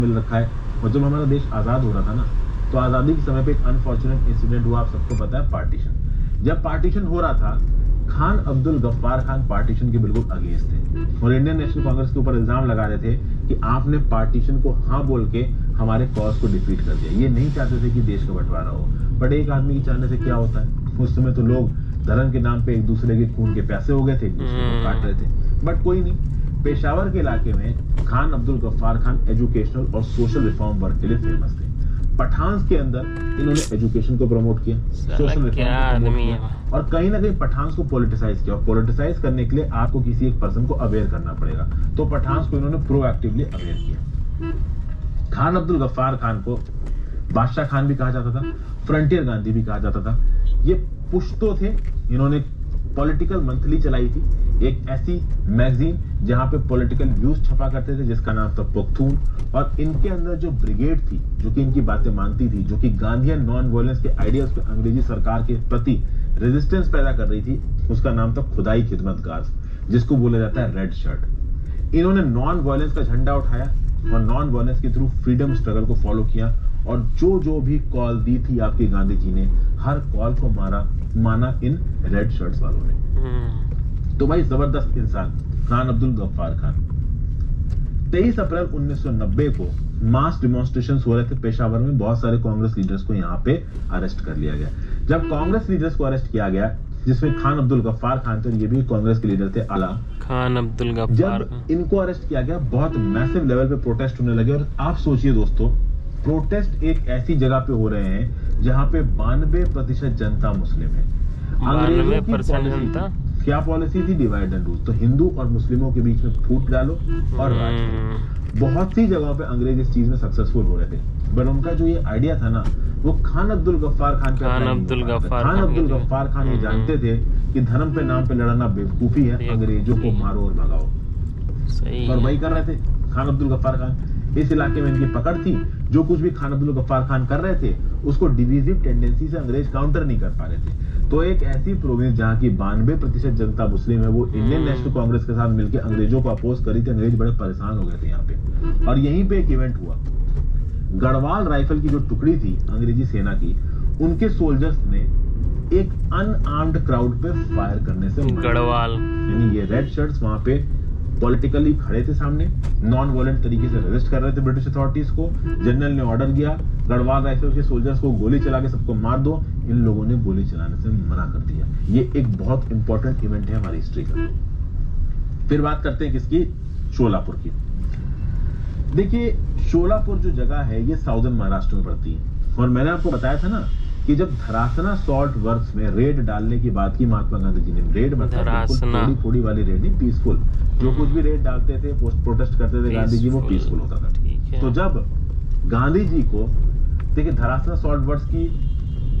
मिल रखा है। और जब हमारा देश आजाद हो रहा था ना, तो आजादी के समय पे एक अनफॉर्चुनेट इंसिडेंट हुआ, आप सबको पता है, पार्टीशन। जब पार्टीशन हो रहा था, खान अब्दुल गफ्फार खान पार्टीशन के बिल्कुल अगेंस्ट थे और इंडियन नेशनल कांग्रेस के ऊपर इल्जाम लगा रहे थे कि आपने पार्टीशन को हाँ बोल के हमारे कॉज को डिफीट कर दिया। ये नहीं चाहते थे कि देश का बंटवारा हो, बट एक आदमी के चाहने से क्या होता है। उस समय तो लोग धर्म के नाम पे एक दूसरे के खून के प्यासे हो गए थे, एक दूसरे को काट रहे थे, बट कोई नहीं। पेशावर के इलाके में खान अब्दुल गफ्फार खान एजुकेशनल और सोशल रिफॉर्म वर्क के लिए फेमस थे। पठान के अंदर इन्होंने एजुकेशन को प्रमोट किया, सोशल रिफॉर्म को प्रमोट किया और कहीं ना कहीं पठान को पॉलिटिसाइज किया। और पॉलिटिसाइज करने के लिए आपको किसी एक पर्सन को अवेयर करना पड़ेगा, तो पठान को इन्होंने प्रोएक्टिवली अवेयर किया। खान अब्दुल गफ्फार खान को बादशाह खान भी कहा जाता था, फ्रंटियर गांधी भी कहा जाता था। ये पुश्तो थे। इन्होंने पॉलिटिकल मंथली चलाई थी, एक ऐसी मैगजीन जहां पे पॉलिटिकल व्यूज छपा करते थे, जिसका नाम था पुख्तून। और इनके अंदर जो ब्रिगेड थी, जो कि इनकी बातें मानती थी, जो कि गांधीयन नॉन वायलेंस के आइडियाज पे अंग्रेजी सरकार के प्रति रेजिस्टेंस पैदा कर रही थी, उसका नाम था खुदाई खिदमतगार, जिसको बोला जाता है रेड शर्ट। इन्होंने नॉन वायलेंस का झंडा उठाया और नॉन वायलेंस के थ्रू फ्रीडम स्ट्रगल को फॉलो किया। और जो भी कॉल दी थी आपके गांधी जी ने, हर कॉल को माना इन रेड शर्ट्स वालों ने। तो भाई जबरदस्त इंसान खान अब्दुल गफ्फार खान। 23 अप्रैल 1990 को मास डिमॉन्स्ट्रेशंस हो रहे थे पेशावर में। बहुत सारे कांग्रेस लीडर्स को यहाँ पे अरेस्ट कर लिया गया। जब कांग्रेस लीडर्स को अरेस्ट किया गया, जिसमें खान अब्दुल गफ्फार खान थे, ये भी कांग्रेस के लीडर थे, आला खान अब्दुल गफ्फार। जब इनको अरेस्ट किया गया, बहुत मैसिव लेवल पे प्रोटेस्ट होने लगे। और आप सोचिए दोस्तों, प्रोटेस्ट एक ऐसी जगह पे हो रहे हैं जहां पे 92% जनता मुस्लिम है। 92% जनता। क्या पॉलिसी थी? Divide and rule. तो हिंदू और मुस्लिमों के बीच में फूट डालो और राज करो। बहुत सी जगहों पे अंग्रेज इस चीज में सक्सेसफुल हो रहे थे, बट उनका जो ये आइडिया था ना, वो खान अब्दुल गफ्फार खान पे खान अब्दुल गफ्फार खान ये जानते थे कि धर्म पे नाम पे लड़ना बेवकूफी है, अंग्रेजों को मारो और भगाओ। सही और वही कर रहे थे खान अब्दुल गफ्फार खान। इस इलाके में इनकी पकड़ थी। जो कुछ भी खान अब्दुल गफ्फार खान कर रहे थे, उसको डिविजिव टेंडेंसी से अंग्रेज काउंटर नहीं कर पा रहे थे। तो एक ऐसी प्रोविंस जहां की 92% जनता मुस्लिम है, वो इंडियन नेशनल कांग्रेस के साथ मिलकर अंग्रेजों को अपोज करी थी। अंग्रेज बड़े परेशान हो गए थे यहाँ पे। और यहीं पे एक इवेंट हुआ। गढ़वाल राइफल की जो टुकड़ी थी अंग्रेजी सेना की, उनके सोल्जर्स ने एक अनआर्म्ड क्राउड पे फायर करने से गढ़वाल, यानी ये रेड शर्ट्स वहां पे पॉलिटिकली खड़े थे सामने, नॉन वायलेंट तरीके से रेजिस्ट कर रहे थे ब्रिटिश अथॉरिटीज को। जनरल ने ऑर्डर दिया, गढ़वाल राइफल के सोल्जर्स को गोली चला के सबको मार दो। इन लोगों ने गोली चलाने से मना कर दिया। ये एक बहुत इंपॉर्टेंट इवेंट है हमारी हिस्ट्री का। फिर बात करते हैं किसकी? शोलापुर की। देखिए, शोलापुर जो जगह है ये साउदर्न महाराष्ट्र में पड़ती है। और मैंने आपको बताया था ना कि जब धरासना सॉल्ट वर्क्स में रेड डालने की बात की महात्मा गांधी जी ने, रेड मतलब थोड़ी वाली रेड नहीं, पीसफुल। जो कुछ भी रेड डालते थे, प्रोटेस्ट करते थे गांधी जी, वो पीसफुल होता था। तो जब गांधी जी को देखिए धरासना सॉल्ट वर्क्स की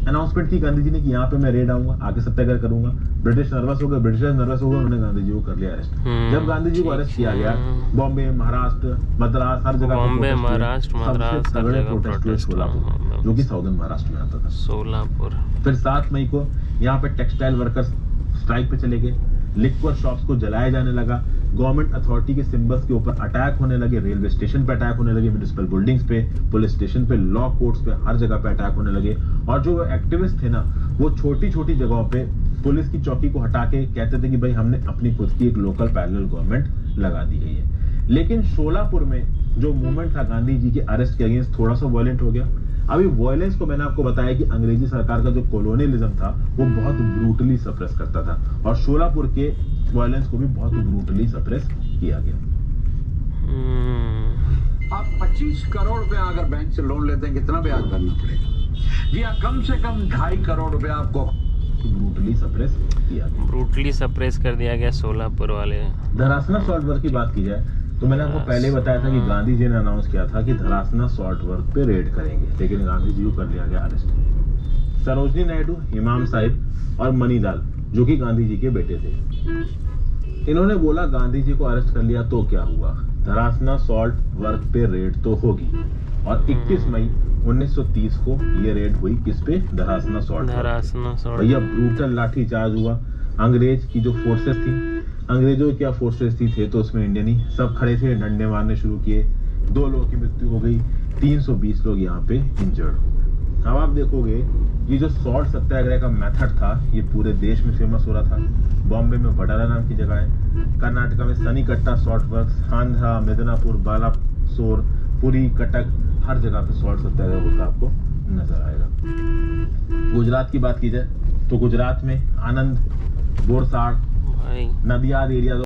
अनाउंसमेंट की गांधी जी ने कि यहाँ पे मैं रेड आऊंगा, आगे सत्याग्रह करूंगा, ब्रिटिश नर्वस हो गए, ब्रिटिशर्स नर्वस हो गए, उन्होंने गांधी जी को कर लिया अरेस्ट। जब गांधी जी को अरेस्ट किया गया, बॉम्बे, महाराष्ट्र, मद्रास, हर जगह बॉम्बे, महाराष्ट्र, मद्रास, तगड़े प्रोटेस्ट सोलापुर, जो कि साउदर्न महाराष्ट्र में आता था। सोलापुर। फिर 7 मई को यहाँ पे टेक्सटाइल वर्कर्स स्ट्राइक पे चले गए। लिक्वर शॉप्स को जलाया जाने लगा। गवर्नमेंट अथॉरिटी के सिंबल्स के ऊपर अटैक होने लगे। रेलवे स्टेशन पे अटैक होने लगे, म्युनिसिपल बिल्डिंग्स पे, पुलिस स्टेशन पे, लॉ कोर्ट्स पे, हर जगह पे अटैक होने लगे। और जो एक्टिविस्ट थे ना, वो छोटी छोटी जगहों पे पुलिस की चौकी को हटा के कहते थे कि भाई हमने अपनी खुद की एक लोकल पैरेलल गवर्नमेंट लगा दी गई है। लेकिन शोलापुर में जो मूवमेंट था गांधी जी के अरेस्ट के अगेंस्ट, थोड़ा सा वायलेंट हो गया। अभी वायलेंस को मैंने आपको बताया कि अंग्रेजी सरकार का जो कॉलोनियलिज्म था वो बहुत ब्रूटली सप्रेस करता था, और शोलापुर के वायलेंस को भी बहुत ब्रूटली सप्रेस किया गया। आप 25 करोड़ रुपया अगर बैंक से लोन लेते हैं, कितना ब्याज भरना पड़ेगा? जी हाँ, कम से कम 2.5 करोड़ रुपया आपको ब्रूटली सप्रेस किया गया। ब्रूटली सप्रेस कर दिया गया सोलापुर वाले। धरासना सॉल्ट वर्क की बात की जाए तो मैंने आपको पहले बताया था कि गांधी जी ने अनाउंस किया था कि धरासना सॉल्ट वर्क पे रेड करेंगे, लेकिन गांधी जी को कर लिया गया अरेस्ट। सरोजनी नायडू, इमाम साहिब और मनीलाल, जो कि गांधी जी के बेटे थे, इन्होंने बोला गांधी जी को अरेस्ट कर लिया तो क्या हुआ, धरासना सॉल्ट वर्क पे रेड तो होगी। और 21 मई 1930 को ये रेड हुई, किस पे? धरासना सॉल्ट। भैया ब्रूटल लाठी चार्ज हुआ। अंग्रेज की जो फोर्सेस थी, अंग्रेजों की क्या फोर्सेस थी, थे तो उसमें इंडियन ही, सब खड़े थे, डंडे मारने शुरू किए। 2 लोगों की मृत्यु हो गई, 320 लोग यहाँ पे इंजर्ड हो गए। अब आप देखोगे ये जो सॉल्ट सत्याग्रह का मेथड था ये पूरे देश में फेमस हो रहा था। बॉम्बे में वडाला नाम की जगह है, कर्नाटका में सनीकट्टा सॉल्ट वर्क्स, आंध्रा, मिदनापुर, बालासोर, पुरी, कटक, हर जगह पे सॉल्ट सत्याग्रह होता आपको नजर आएगा। गुजरात की बात की जाए तो गुजरात में आनंद, बोरसाड़, भाई नदियाद एरिया